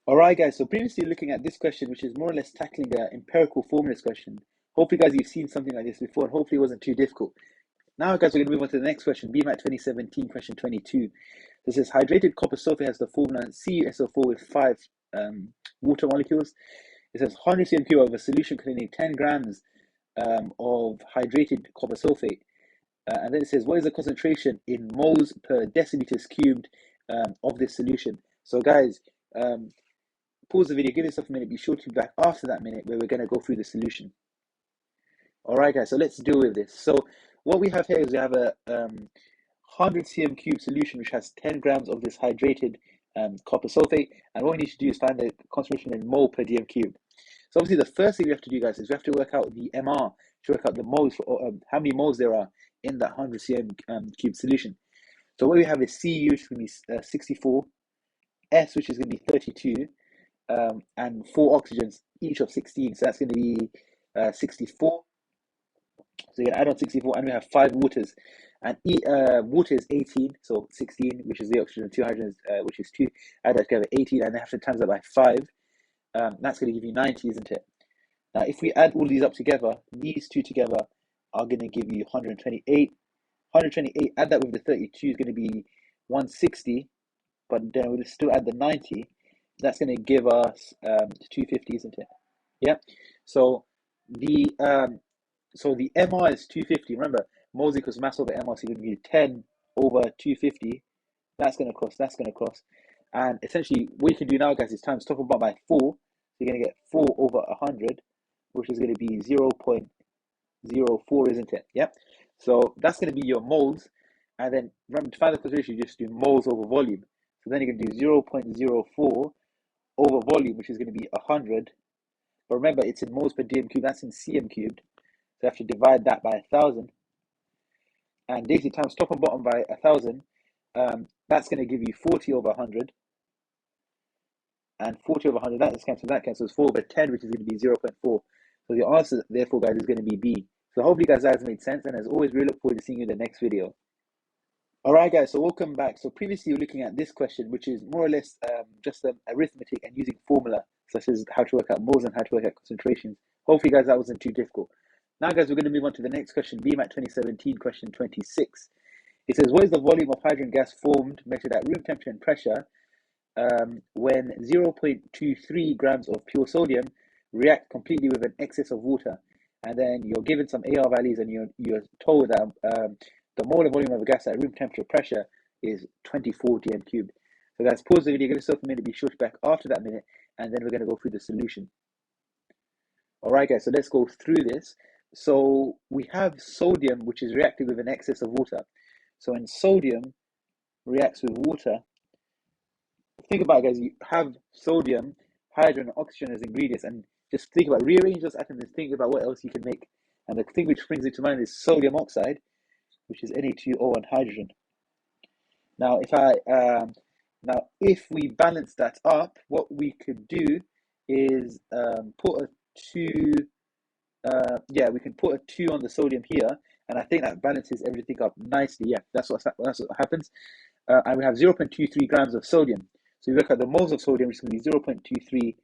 Alright guys, so previously looking at this question, which is more or less tackling an empirical formulas question. Hopefully guys, you've seen something like this before and hopefully it wasn't too difficult. Now guys, we're going to move on to the next question, BMAT 2017, question 22. This says hydrated copper sulfate has the formula CuSO4 with 5 water molecules. It says 100 cm3 of a solution containing 10 grams of hydrated copper sulfate. And then it says, what is the concentration in moles per deciliters cubed of this solution? So guys, pause the video, give yourself a minute, be sure to be back after that minute where we're going to go through the solution. Alright guys, so let's deal with this. So what we have here is we have a 100 cm3 solution which has 10 grams of this hydrated copper sulfate, and what we need to do is find the concentration in mole per dm cubed. So obviously the first thing we have to do guys is we have to work out the MR, to work out the moles, for, how many moles there are in that 100 cm3 solution. So what we have is Cu, which is going to be 64, S, which is going to be 32, and 4 oxygens, each of 16. So that's going to be 64. So you add on 64, and we have 5 waters. And water is 18, so 16, which is the oxygen, 2 hydrogens, which is 2. Add that together, 18, and then have to times that by 5. That's going to give you 90, isn't it? Now, if we add all these up together, these two together are going to give you 128. 128, add that with the 32 is going to be 160, but then we'll still add the 90. That's going to give us 250, isn't it? Yeah. So the MR is 250. Remember, moles equals mass over MR. So you're going to give 10 over 250. That's going to cross. That's going to cross. And essentially, what you can do now, guys, is times top about by 4. So you're going to get 4 over 100, which is going to be 0.04, isn't it? Yeah. So that's going to be your moles. And then remember, to find the concentration, you just do moles over volume. So then you're going to do 0.04 over volume, which is going to be 100. But remember, it's in moles per dm cubed. That's in cm cubed. So you have to divide that by 1,000. And basically times top and bottom by 1,000. That's going to give you 40 over 100. And 40 over 100, that cancels 4 over 10, which is going to be 0.4. So your answer, therefore, guys, is going to be B. So hopefully, guys, that has made sense. And as always, we look forward to seeing you in the next video. Alright guys, so welcome back. So previously we were looking at this question, which is more or less just arithmetic and using formula, such as how to work out moles and how to work out concentrations. Hopefully guys, that wasn't too difficult. Now guys, we're going to move on to the next question, BMAT 2017, question 26. It says, what is the volume of hydrogen gas formed, measured at room temperature and pressure, when 0.23 grams of pure sodium react completely with an excess of water? And then you're given some AR values and you're told that the molar volume of a gas at room temperature pressure is 24 dm cubed. So guys, pause the video, give yourself a minute, be sure to back after that minute, and then we're going to go through the solution. Alright guys, so let's go through this. So we have sodium, which is reacting with an excess of water. So when sodium reacts with water, think about it guys, you have sodium, hydrogen, and oxygen as ingredients, and just think about, rearrange those atoms and think about what else you can make. And the thing which springs into mind is sodium oxide, which is Na2O and hydrogen. Now, if we balance that up, what we could do is put a 2. We can put a 2 on the sodium here, and I think that balances everything up nicely. Yeah, that's what happens. And we have 0.23 grams of sodium. So you look at the moles of sodium, which is going to be 0.23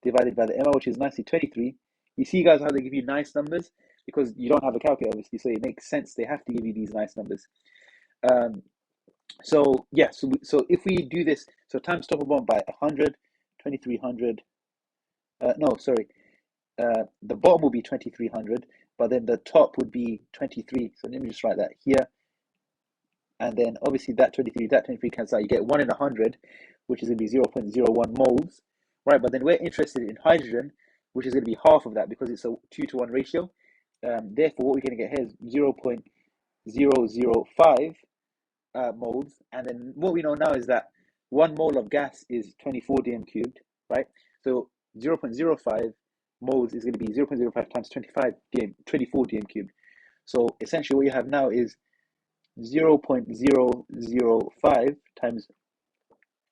divided by the MR, which is nicely 23. You see, guys, how they give you nice numbers? Because you don't have a calculator, obviously, so it makes sense. They have to give you these nice numbers. So if we do this, so times top and bottom by 100, 2300. The bottom will be 2300, but then the top would be 23. So let me just write that here. And then obviously that 23 cancels out. You get 1 in 100, which is going to be 0.01 moles, right? But then we're interested in hydrogen, which is going to be half of that because it's a 2-to-1 ratio. Therefore, what we're going to get here is 0.005 moles. And then what we know now is that 1 mole of gas is 24 dm cubed, right? So 0.05 moles is going to be 0.05 times 24 dm cubed. So essentially what you have now is 0.005 times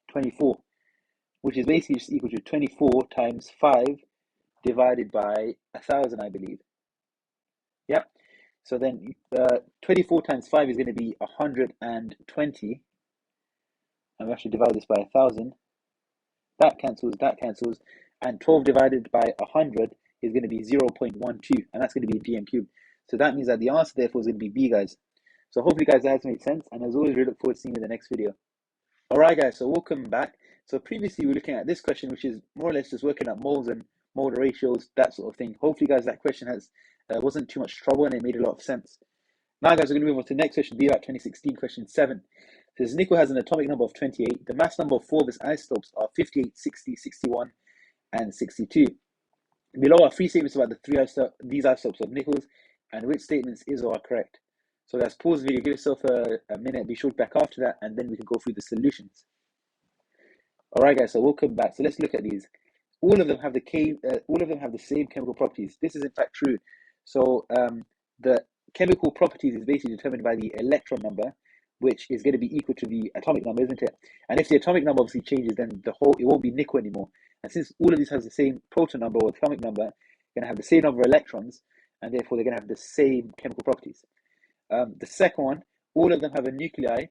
24, which is basically just equal to 24 times 5 divided by 1,000, I believe. Yep. So then 24 times 5 is going to be 120. I'm going to divide this by 1,000. that cancels, and 12 divided by 100 is going to be 0.12, and that's going to be GM cubed. So that means that the answer therefore is going to be B, guys. So hopefully, guys, that has made sense, and as always, we look forward to seeing you in the next video. Alright, guys, so welcome back. So previously we were looking at this question, which is more or less just working at moles and mole ratios, that sort of thing. Hopefully, guys, that question wasn't too much trouble and it made a lot of sense. Now, guys, we're going to move on to the next question, BMAT 2016, question 7. It says nickel has an atomic number of 28. The mass number of 4 of its isotopes are 58, 60, 61, and 62. Below are 3 statements about these isotopes of nickels, and which statements is or are correct. So guys, pause the video, give yourself a minute, be sure to back after that, and then we can go through the solutions. Alright, guys, so welcome back. So let's look at these. All of them have the same chemical properties. This is in fact true. So the chemical properties is basically determined by the electron number, which is going to be equal to the atomic number, isn't it? And if the atomic number obviously changes, then it won't be nickel anymore. And since all of these has the same proton number or atomic number, you're going to have the same number of electrons, and therefore they're going to have the same chemical properties. The second one, all of them have a nuclei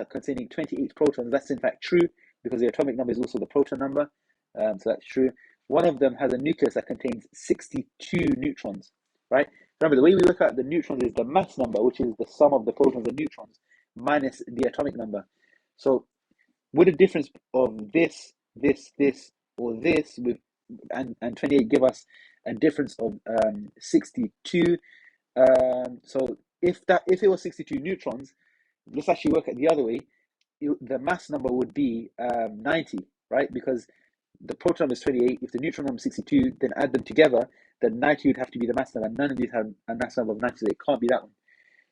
containing 28 protons. That's in fact true because the atomic number is also the proton number. So that's true. One of them has a nucleus that contains 62 neutrons, right? Remember, the way we look at the neutrons is the mass number, which is the sum of the protons and neutrons, minus the atomic number. So would the difference of this, or this with and 28 give us a difference of 62? So if it was 62 neutrons, let's actually work it the other way. The mass number would be 90, right? Because the proton number is 28. If the neutron number is 62, then add them together, then 90 would have to be the mass number. None of these have a mass number of 90, so it can't be that one.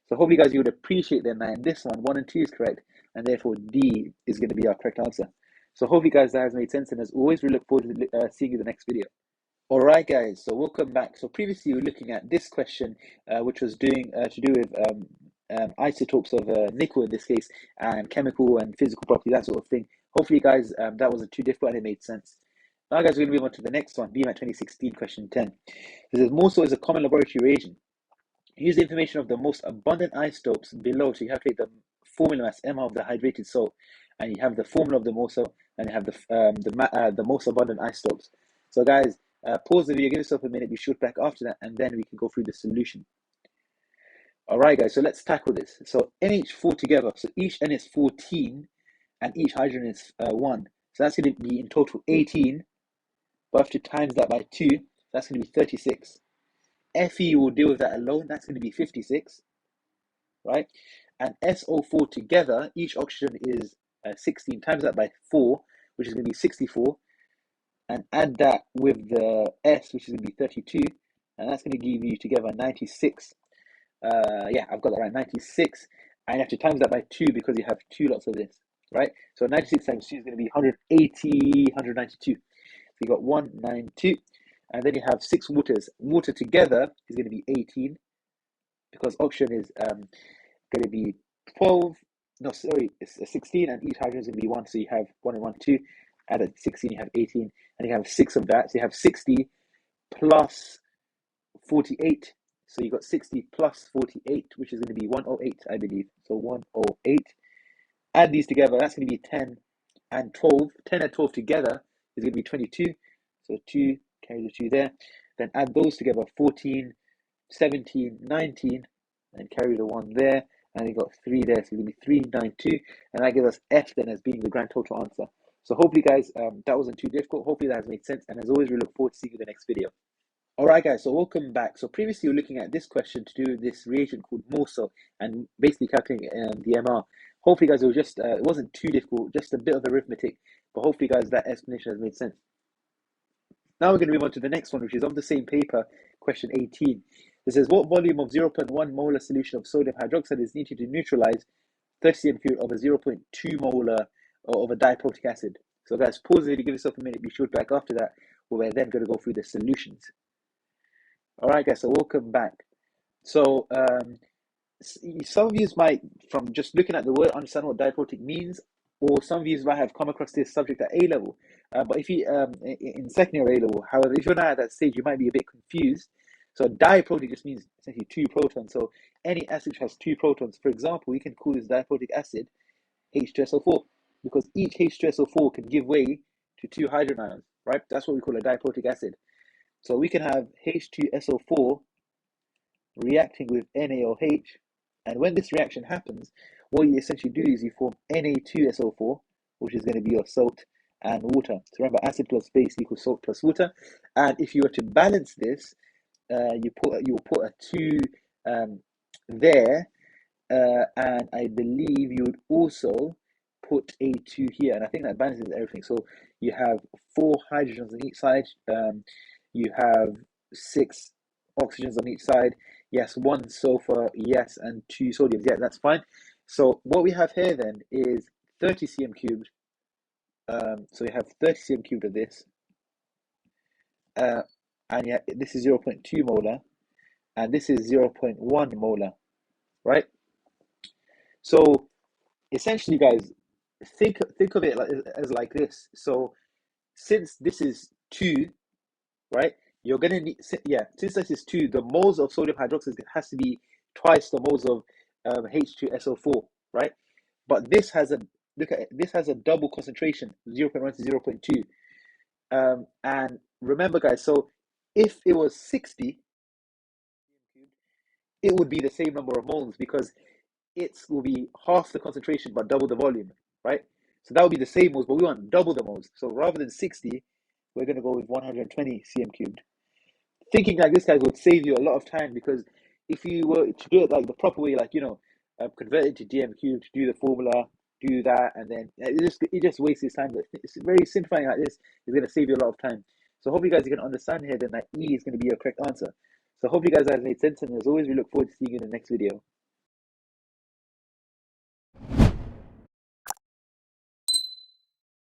So hopefully, guys, you would appreciate then that in this one, 1 and 2 is correct, and therefore D is going to be our correct answer. So hopefully, guys, that has made sense, and as always, we look forward to seeing you in the next video. Alright, guys, so welcome back. So previously we were looking at this question, which was to do with isotopes of nickel in this case, and chemical and physical property, that sort of thing. Hopefully, guys, that wasn't too difficult and it made sense. Now, guys, we're going to move on to the next one, BMAT 2016, question 10. It says, more salt is a common laboratory reagent. Use the information of the most abundant isotopes below to calculate the formula mass M of the hydrated salt, and you have the formula of them also, and you have the most abundant isotopes. So, guys, pause the video, give yourself a minute, be sure back after that, and then we can go through the solution. Alright, guys, so let's tackle this. So NH4 together, so each N is 14 and each hydrogen is 1. So that's going to be in total 18, but I have to times that by 2, that's going to be 36. Fe will deal with that alone, that's going to be 56, right? And SO4 together, each oxygen is 16, times that by 4, which is going to be 64. And add that with the S, which is going to be 32, and that's going to give you together 96. Yeah, I've got that right, 96. And you have to times that by 2 because you have 2 lots of this, right? So 96 times 2 is going to be 180, 192. So you got 192. And then you have 6 waters. Water together is going to be 18 because oxygen is going to be 12. No, sorry, it's 16, and each hydrogen is going to be 1. So you have 1 and 1, 2. Add at 16, you have 18, and you have 6 of that. So you have 60 plus 48. So you got 60 plus 48, which is going to be 108, I believe. So 108. Add these together, that's going to be 10 and 12. 10 and 12 together is going to be 22. So 2, carry the 2 there. Then add those together, 14, 17, 19, and carry the 1 there. And you got 3 there, so it's going to be 392. And that gives us F then as being the grand total answer. So hopefully, guys, that wasn't too difficult. Hopefully that has made sense. And as always, we look forward to seeing you in the next video. Alright, guys, so welcome back. So previously, we were looking at this question to do with this reagent called Morso and basically calculating the MR. Hopefully, guys, it wasn't too difficult, just a bit of arithmetic. But hopefully, guys, that explanation has made sense. Now we're going to move on to the next one, which is of the same paper, question 18. It says, what volume of 0.1 molar solution of sodium hydroxide is needed to neutralize 30 cm fluid of a 0.2 molar of a diprotic acid? So, guys, pause the video, give yourself a minute, be sure back after that. We're then going to go through the solutions. Alright, guys, so welcome back. So, some of you might, from just looking at the word, understand what diprotic means, or some of you might have come across this subject at A level. But if you, in second year A level, however, if you're not at that stage, you might be a bit confused. So diprotic just means essentially 2 protons. So any acid which has 2 protons, for example, we can call this diprotic acid H2SO4, because each H2SO4 can give way to two hydrogen ions, right? That's what we call a diprotic acid. So we can have H2SO4 reacting with NaOH, and when this reaction happens, what you essentially do is you form Na2SO4, which is going to be your salt and water. So remember, acid plus base equals salt plus water. And if you were to balance this, you will put a 2 there, and I believe you would also put a 2 here, and I think that balances everything. So you have 4 hydrogens on each side, you have 6 oxygens on each side, yes, 1 sulfur, yes, and 2 sodiums, yeah, that's fine. So what we have here then is 30 cm cubed, so we have 30 cm cubed of this, and yeah, this is 0.2 molar, and this is 0.1 molar, right? So essentially, guys, think of it as like this. So since this is 2, right, you're gonna need, since this is 2, the moles of sodium hydroxide has to be twice the moles of H2SO4, right? But this has a, look at it, this has a double concentration, 0.1 to 0.2. And remember, guys, so if it was 60, it would be the same number of moles because it will be half the concentration but double the volume, right? So that would be the same moles, but we want double the moles. So rather than 60, we're going to go with 120 cm cubed. Thinking like this, guys, would save you a lot of time, because if you were to do it like the proper way, like, convert it to dm cubed, do the formula, do that, and then it just wastes time. But it's very simplifying like this is going to save you a lot of time. So hopefully, guys, you can understand here then that E is going to be your correct answer. So hopefully, guys, that has made sense, and as always, we look forward to seeing you in the next video.